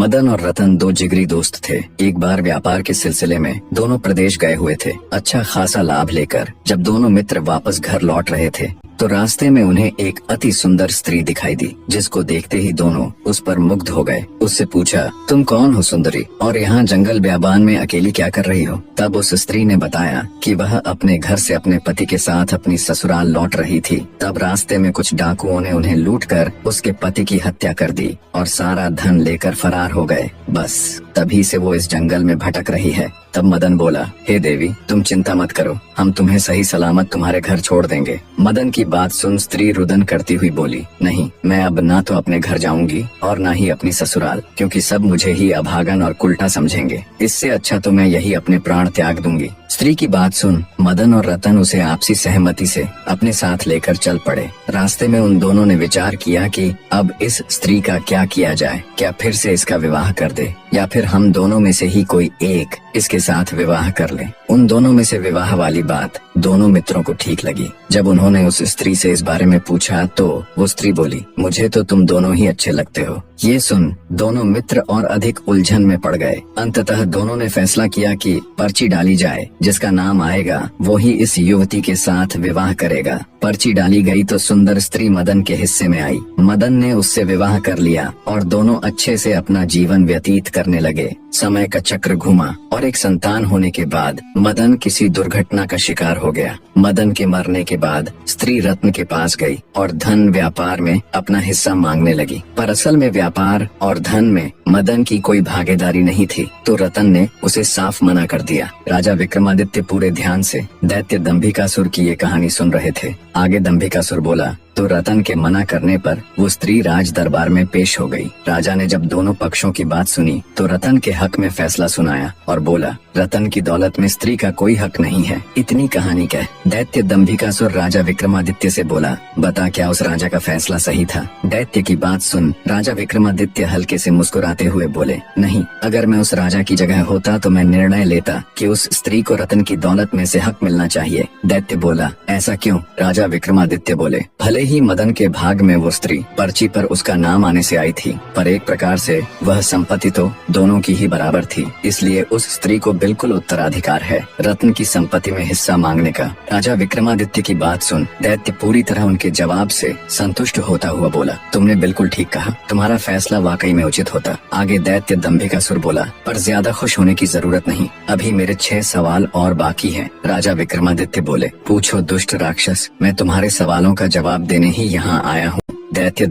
मदन और रतन दो जिगरी दोस्त थे। एक बार व्यापार के सिलसिले में दोनों प्रदेश गए हुए थे। अच्छा खासा लाभ लेकर जब दोनों मित्र वापस घर लौट रहे थे तो रास्ते में उन्हें एक अति सुंदर स्त्री दिखाई दी, जिसको देखते ही दोनों उस पर मुग्ध हो गए। उससे पूछा, तुम कौन हो सुंदरी, और यहाँ जंगल ब्याबान में अकेली क्या कर रही हो? तब उस स्त्री ने बताया कि वह अपने घर से अपने पति के साथ अपनी ससुराल लौट रही थी। तब रास्ते में कुछ डाकुओं ने उन्हें लूटकर उसके पति की हत्या कर दी और सारा धन लेकर फरार हो गए। बस तभी से वो इस जंगल में भटक रही है। तब मदन बोला, हे देवी, तुम चिंता मत करो, हम तुम्हें सही सलामत तुम्हारे घर छोड़ देंगे। मदन की बात सुन स्त्री रुदन करती हुई बोली, नहीं, मैं अब ना तो अपने घर जाऊंगी और ना ही अपनी ससुराल, क्योंकि सब मुझे ही अभागन और कुल्टा समझेंगे। इससे अच्छा तो मैं यही अपने प्राण त्याग दूंगी। स्त्री की बात सुन मदन और रतन उसे आपसी सहमति से अपने साथ लेकर चल पड़े। रास्ते में उन दोनों ने विचार किया कि अब इस स्त्री का क्या किया जाए। क्या फिर से इसका विवाह कर दे या फिर हम दोनों में से ही कोई एक इसके साथ विवाह कर ले। उन दोनों में से विवाह वाली बात दोनों मित्रों को ठीक लगी। जब उन्होंने उस स्त्री से इस बारे में पूछा तो वो स्त्री बोली, मुझे तो तुम दोनों ही अच्छे लगते हो। ये सुन दोनों मित्र और अधिक उलझन में पड़ गए। अंततः दोनों ने फैसला किया कि पर्ची डाली जाए, जिसका नाम आएगा वो ही इस युवती के साथ विवाह करेगा। पर्ची डाली गई तो सुंदर स्त्री मदन के हिस्से में आई। मदन ने उससे विवाह कर लिया और दोनों अच्छे से अपना जीवन व्यतीत करने लगे। समय का चक्र घूमा और एक संतान होने के बाद मदन किसी दुर्घटना का शिकार हो गया। मदन के मरने के बाद स्त्री रत्न के पास गई और धन व्यापार में अपना हिस्सा मांगने लगी। पर असल में व्यापार और धन में मदन की कोई भागीदारी नहीं थी, तो रतन ने उसे साफ मना कर दिया। राजा विक्रमादित्य पूरे ध्यान से दैत्य दंभिकासुर की ये कहानी सुन रहे थे। आगे दंभिकासुर बोला तो रतन के मना करने पर वो स्त्री राज दरबार में पेश हो गई। राजा ने जब दोनों पक्षों की बात सुनी तो रतन के हक में फैसला सुनाया और बोला, रतन की दौलत में स्त्री का कोई हक नहीं है। इतनी कहानी कह दैत्य दंभिकासुर राजा विक्रमादित्य से बोला, बता क्या उस राजा का फैसला सही था? दैत्य की बात सुन राजा विक्रमादित्य हल्के से मुस्कुराते हुए बोले, नहीं, अगर मैं उस राजा की जगह होता तो मैं निर्णय लेता कि उस स्त्री को रतन की दौलत में से हक मिलना चाहिए। दैत्य बोला, ऐसा क्यों? राजा विक्रमादित्य बोले, भले ही मदन के भाग में वो स्त्री पर्ची पर उसका नाम आने से आई थी, पर एक प्रकार से वह संपत्ति तो दोनों की ही बराबर थी, इसलिए उस स्त्री को बिल्कुल उत्तराधिकार है रत्न की संपत्ति में हिस्सा मांगने का। राजा विक्रमादित्य की बात सुन दैत्य पूरी तरह उनके जवाब से संतुष्ट होता हुआ बोला, तुमने बिल्कुल ठीक कहा, तुम्हारा फैसला वाकई में उचित होता। आगे दैत्य दंभिकासुर बोला, पर ज्यादा खुश होने की जरूरत नहीं, अभी मेरे 6 सवाल और बाकी हैं। राजा विक्रमादित्य बोले, पूछो दुष्ट राक्षस, मैं तुम्हारे सवालों का जवाब देने ही यहाँ आया हूँ। दैत्य